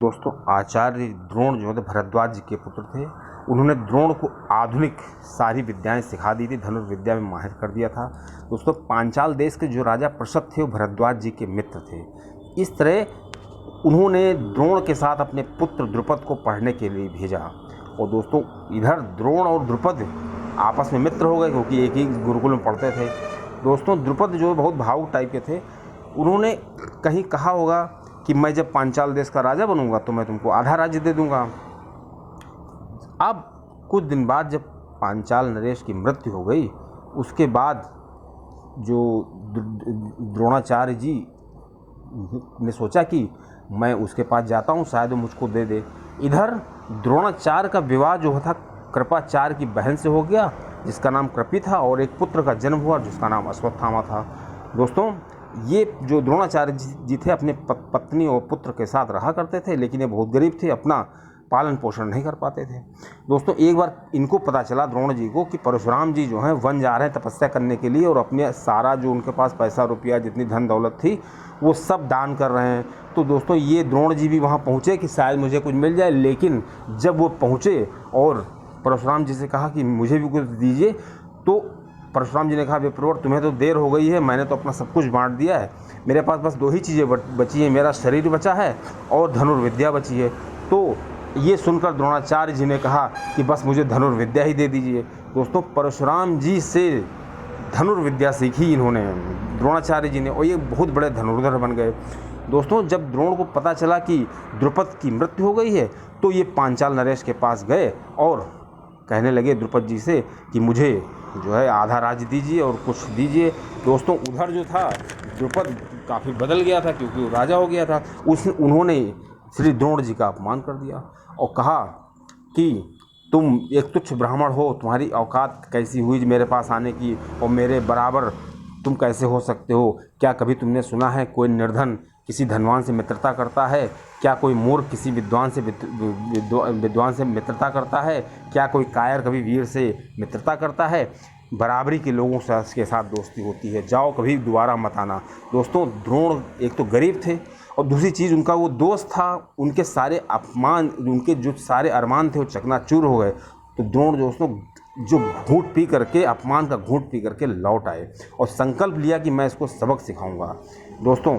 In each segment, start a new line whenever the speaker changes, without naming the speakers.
दोस्तों, आचार्य द्रोण जो थे भरद्वाज जी के पुत्र थे। उन्होंने द्रोण को आधुनिक सारी विद्याएं सिखा दी थी, धनुर्विद्या में माहिर कर दिया था। दोस्तों, पांचाल देश के जो राजा प्रसद थे वो भरद्वाज जी के मित्र थे। इस तरह उन्होंने द्रोण के साथ अपने पुत्र द्रुपद को पढ़ने के लिए भेजा। और दोस्तों, इधर द्रोण और द्रुपद आपस में मित्र हो गए क्योंकि एक ही गुरुकुल में पढ़ते थे। दोस्तों, द्रुपद जो बहुत भावुक टाइप के थे, उन्होंने कहीं कहा होगा कि मैं जब पांचाल देश का राजा बनूंगा तो मैं तुमको आधा राज्य दे दूंगा। अब कुछ दिन बाद जब पांचाल नरेश की मृत्यु हो गई, उसके बाद जो द्रोणाचार्य जी ने सोचा कि मैं उसके पास जाता हूँ, शायद वो मुझको दे दे। इधर द्रोणाचार्य का विवाह जो था कृपाचार्य की बहन से हो गया, जिसका नाम कृपि था, और एक पुत्र का जन्म हुआ जिसका नाम अश्वत्थामा था। दोस्तों, ये जो द्रोणाचार्य जी थे अपने पत्नी और पुत्र के साथ रहा करते थे, लेकिन ये बहुत गरीब थे, अपना पालन पोषण नहीं कर पाते थे। दोस्तों, एक बार इनको पता चला द्रोण जी को कि परशुराम जी जो हैं वन जा रहे हैं तपस्या करने के लिए, और अपने सारा जो उनके पास पैसा रुपया जितनी धन दौलत थी वो सब दान कर रहे हैं। तो दोस्तों, ये द्रोण जी भी वहाँ पहुँचे कि शायद मुझे कुछ मिल जाए। लेकिन जब वो पहुँचे और परशुराम जी से कहा कि मुझे भी कुछ दीजिए, तो परशुराम जी ने कहा, विप्रवर, तुम्हें तो देर हो गई है, मैंने तो अपना सब कुछ बांट दिया है, मेरे पास बस 2 ही चीज़ें बची हैं, मेरा शरीर बचा है और धनुर्विद्या बची है। तो ये सुनकर द्रोणाचार्य जी ने कहा कि बस मुझे धनुर्विद्या ही दे दीजिए। दोस्तों, परशुराम जी से धनुर्विद्या सीखी इन्होंने, द्रोणाचार्य जी ने, और ये बहुत बड़े धनुर्धर बन गए। दोस्तों, जब द्रोण को पता चला कि द्रुपद की मृत्यु हो गई है, तो ये पांचाल नरेश के पास गए और कहने लगे द्रुपद जी से कि मुझे जो है आधा राज्य दीजिए और कुछ दीजिए। दोस्तों, उधर जो था द्रुपद काफ़ी बदल गया था क्योंकि वो राजा हो गया था। उन्होंने श्री द्रोण जी का अपमान कर दिया और कहा कि तुम एक तुच्छ ब्राह्मण हो, तुम्हारी औकात कैसी हुई मेरे पास आने की, और मेरे बराबर तुम कैसे हो सकते हो? क्या कभी तुमने सुना है कोई निर्धन किसी धनवान से मित्रता करता है? क्या कोई मूर्ख किसी विद्वान से मित्रता करता है? क्या कोई कायर कभी वीर से मित्रता करता है? बराबरी के लोगों से के साथ दोस्ती होती है, जाओ कभी दोबारा मत आना। दोस्तों, द्रोण एक तो गरीब थे और दूसरी चीज़ उनका वो दोस्त था, उनके सारे अपमान, उनके जो सारे अरमान थे वो चकनाचूर हो गए। तो द्रोण दोस्तों जो घूंट पी करके, अपमान का घूंट पी करके लौट आए और संकल्प लिया कि मैं इसको सबक सिखाऊंगा। दोस्तों,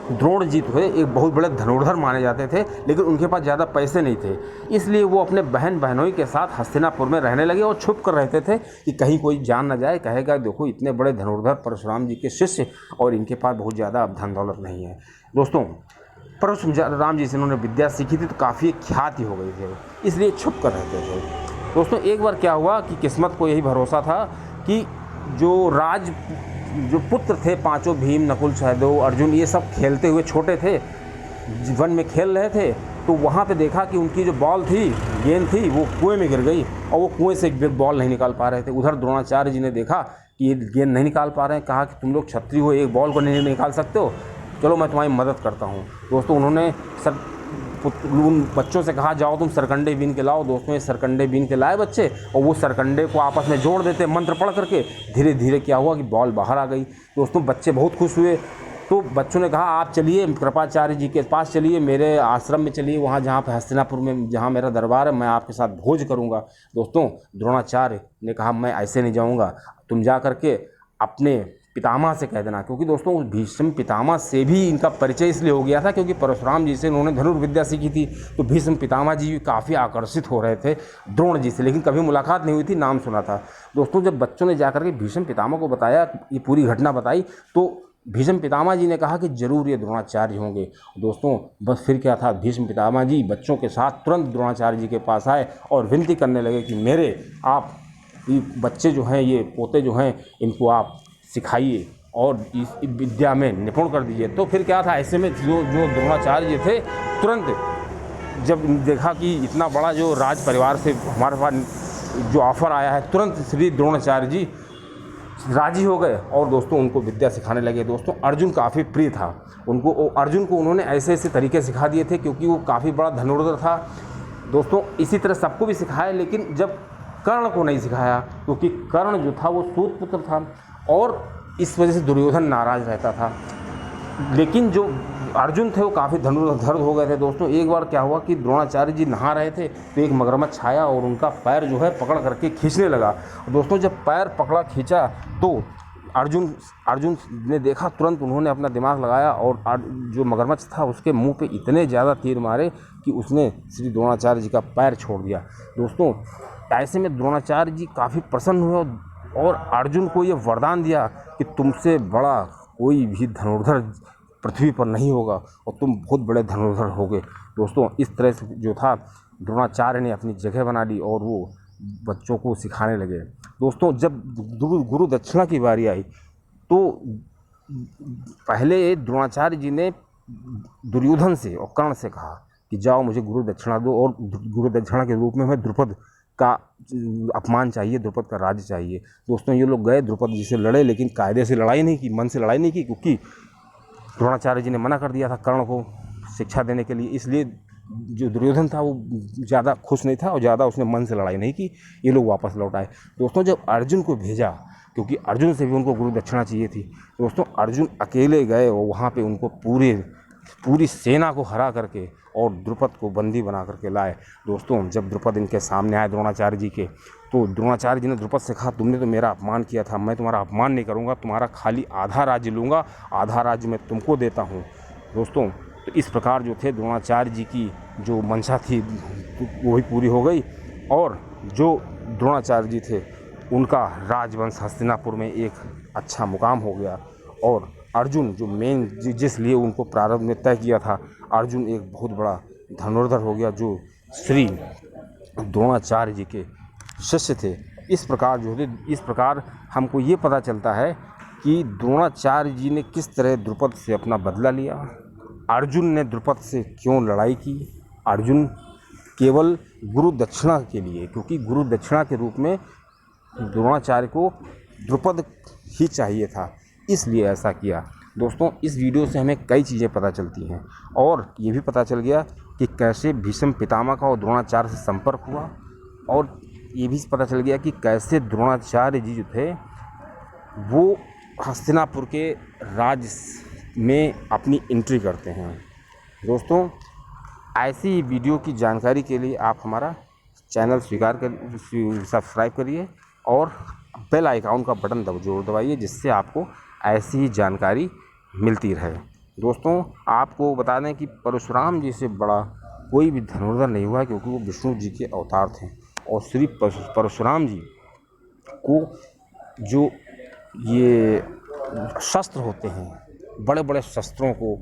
द्रोण जी तो एक बहुत बड़े धनुर्धर माने जाते थे, लेकिन उनके पास ज़्यादा पैसे नहीं थे, इसलिए वो अपने बहन बहनोई के साथ हस्तिनापुर में रहने लगे और छुप कर रहते थे कि कहीं कोई जान न जाए, कहेगा देखो इतने बड़े धनुर्धर परशुराम जी के शिष्य और इनके पास बहुत ज़्यादा धन दौलत नहीं है। दोस्तों, परशुराम जी से उन्होंने विद्या सीखी थी तो काफ़ी ख्याति हो गई थी, इसलिए छुप कर रहते थे। दोस्तों, एक बार क्या हुआ कि किस्मत को यही भरोसा था कि जो पुत्र थे पांचों, भीम, नकुल, सहदेव, अर्जुन, ये सब खेलते हुए छोटे थे, वन में खेल रहे थे, तो वहाँ पे देखा कि उनकी जो बॉल थी, गेंद थी, वो कुएं में गिर गई और वो कुएं से बॉल नहीं निकाल पा रहे थे। उधर द्रोणाचार्य जी ने देखा कि ये गेंद नहीं निकाल पा रहे हैं, कहा कि तुम लोग क्षत्रिय हो, एक बॉल को नहीं निकाल सकते हो, चलो मैं तुम्हारी मदद करता हूँ। दोस्तों, उन्होंने उन बच्चों से कहा जाओ तुम सरकंडे बीन के लाओ। दोस्तों, ये सरकंडे बीन के लाए बच्चे और वो सरकंडे को आपस में जोड़ देते मंत्र पढ़ करके। धीरे धीरे क्या हुआ कि बॉल बाहर आ गई। दोस्तों, बच्चे बहुत खुश हुए, तो बच्चों ने कहा आप चलिए कृपाचार्य जी के पास चलिए, मेरे आश्रम में चलिए, वहाँ जहाँ पे हस्तिनापुर में जहाँ मेरा दरबार है, मैं आपके साथ भोज करूँगा। दोस्तों, द्रोणाचार्य ने कहा मैं ऐसे नहीं जाऊँगा, तुम जा करके अपने पितामह से कह देना, क्योंकि दोस्तों भीष्म पितामह से भी इनका परिचय इसलिए हो गया था क्योंकि परशुराम जी से इन्होंने धनुर्विद्या सीखी थी। तो भीष्म पितामह जी काफ़ी आकर्षित हो रहे थे द्रोण जी से, लेकिन कभी मुलाकात नहीं हुई थी, नाम सुना था। दोस्तों, जब बच्चों ने जाकर के भीष्म पितामह को बताया, ये पूरी घटना बताई, तो भीष्म पितामह जी ने कहा कि जरूर ये द्रोणाचार्य होंगे। दोस्तों, बस फिर क्या था, भीष्म पितामह जी बच्चों के साथ तुरंत द्रोणाचार्य जी के पास आए और विनती करने लगे कि मेरे आप ये बच्चे जो हैं, ये पोते जो हैं, इनको आप सिखाइए और इस विद्या में निपुण कर दीजिए। तो फिर क्या था, ऐसे में जो द्रोणाचार्य जी थे, तुरंत जब देखा कि इतना बड़ा जो राज परिवार से हमारे पास जो ऑफर आया है, तुरंत श्री द्रोणाचार्य जी राजी हो गए और दोस्तों उनको विद्या सिखाने लगे। दोस्तों, अर्जुन काफ़ी प्रिय था उनको, अर्जुन को उन्होंने ऐसे ऐसे तरीके सिखा दिए थे क्योंकि वो काफ़ी बड़ा धनुर्धर था। दोस्तों, इसी तरह सबको भी सिखाया, लेकिन जब कर्ण को नहीं सिखाया क्योंकि कर्ण जो था वो सूत पुत्र था और इस वजह से दुर्योधन नाराज़ रहता था। लेकिन जो अर्जुन थे वो काफ़ी धनुर्धर हो गए थे दोस्तों। एक बार क्या हुआ कि द्रोणाचार्य जी नहा रहे थे तो एक मगरमच्छ आया और उनका पैर जो है पकड़ करके खींचने लगा। दोस्तों जब पैर पकड़ा खींचा तो अर्जुन ने देखा, तुरंत उन्होंने अपना दिमाग लगाया और जो मगरमच्छ था उसके मुंह पे इतने ज़्यादा तीर मारे कि उसने श्री द्रोणाचार्य जी का पैर छोड़ दिया। दोस्तों ऐसे में द्रोणाचार्य जी काफ़ी प्रसन्न हुए और अर्जुन को ये वरदान दिया कि तुमसे बड़ा कोई भी धनुर्धर पृथ्वी पर नहीं होगा और तुम बहुत बड़े धनुर्धर होगे। दोस्तों इस तरह से जो था द्रोणाचार्य ने अपनी जगह बना ली और वो बच्चों को सिखाने लगे। दोस्तों जब गुरु दक्षिणा की बारी आई तो पहले द्रोणाचार्य जी ने दुर्योधन से और कर्ण से कहा कि जाओ मुझे गुरु दक्षिणा दो और गुरु दक्षिणा के रूप में हमें द्रुपद का अपमान चाहिए, द्रुपद का राज्य चाहिए। दोस्तों ये लोग गए, द्रुपद जी से लड़े, लेकिन कायदे से लड़ाई नहीं की, मन से लड़ाई नहीं की, क्योंकि द्रोणाचार्य जी ने मना कर दिया था कर्ण को शिक्षा देने के लिए। इसलिए जो दुर्योधन था वो ज़्यादा खुश नहीं था और ज़्यादा उसने मन से लड़ाई नहीं की। ये लोग वापस लौट आए। दोस्तों जब अर्जुन को भेजा, क्योंकि अर्जुन से भी उनको गुरु दक्षिणा चाहिए थी, दोस्तों अर्जुन अकेले गए और वहाँ पे उनको पूरी सेना को हरा करके और द्रुपद को बंदी बना करके लाए। दोस्तों जब द्रुपद इनके सामने आए द्रोणाचार्य जी के, तो द्रोणाचार्य जी ने द्रुपद से कहा, तुमने तो मेरा अपमान किया था, मैं तुम्हारा अपमान नहीं करूँगा, तुम्हारा खाली आधा राज्य लूँगा, आधा राज्य मैं तुमको देता हूँ। दोस्तों तो इस प्रकार जो थे द्रोणाचार्य जी की जो मंशा थी वो भी पूरी हो गई और जो द्रोणाचार्य जी थे उनका राजवंश हस्तिनापुर में एक अच्छा मुकाम हो गया। और अर्जुन जो मेन जिस लिए उनको प्रारंभ में तय किया था, अर्जुन एक बहुत बड़ा धनुर्धर हो गया जो श्री द्रोणाचार्य जी के शिष्य थे। इस प्रकार हमको ये पता चलता है कि द्रोणाचार्य जी ने किस तरह द्रुपद से अपना बदला लिया, अर्जुन ने द्रुपद से क्यों लड़ाई की। अर्जुन केवल गुरु दक्षिणा के लिए, क्योंकि गुरु दक्षिणा के रूप में द्रोणाचार्य को द्रुपद ही चाहिए था, इसलिए ऐसा किया। दोस्तों इस वीडियो से हमें कई चीज़ें पता चलती हैं और ये भी पता चल गया कि कैसे भीष्म पितामह का और द्रोणाचार्य से संपर्क हुआ, और ये भी पता चल गया कि कैसे द्रोणाचार्य जी जो थे वो हस्तिनापुर के राज्य में अपनी एंट्री करते हैं। दोस्तों ऐसी ही वीडियो की जानकारी के लिए आप हमारा चैनल सब्सक्राइब करिए और बेल आइकन का बटन जरूर दबाइए, जिससे आपको ऐसी ही जानकारी मिलती रहे। दोस्तों आपको बता दें कि परशुराम जी से बड़ा कोई भी धनुर्धर नहीं हुआ, क्योंकि वो विष्णु जी के अवतार थे और श्री परशुराम जी को जो ये शस्त्र होते हैं, बड़े बड़े शस्त्रों को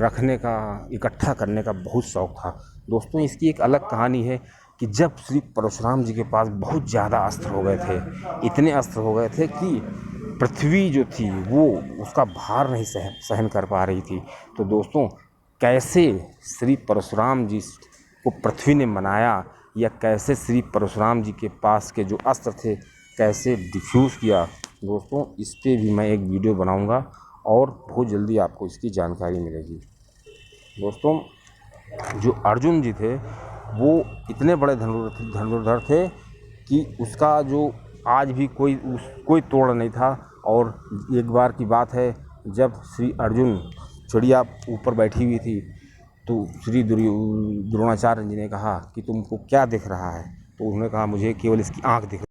रखने का, इकट्ठा करने का बहुत शौक़ था। दोस्तों इसकी एक अलग कहानी है कि जब श्री परशुराम जी के पास बहुत ज़्यादा अस्त्र हो गए थे, इतने अस्त्र हो गए थे कि पृथ्वी जो थी वो उसका भार नहीं सहन कर पा रही थी। तो दोस्तों कैसे श्री परशुराम जी को पृथ्वी ने मनाया, या कैसे श्री परशुराम जी के पास के जो अस्त्र थे कैसे डिफ्यूज़ किया, दोस्तों इस पर भी मैं एक वीडियो बनाऊंगा और बहुत जल्दी आपको इसकी जानकारी मिलेगी। दोस्तों जो अर्जुन जी थे वो इतने बड़े धनुर्धर थे कि उसका जो आज भी कोई तोड़ नहीं था। और एक बार की बात है, जब श्री अर्जुन चिड़िया ऊपर बैठी हुई थी तो श्री द्रोणाचार्य जी ने कहा कि तुमको क्या दिख रहा है, तो उन्होंने कहा मुझे केवल इसकी आँख दिख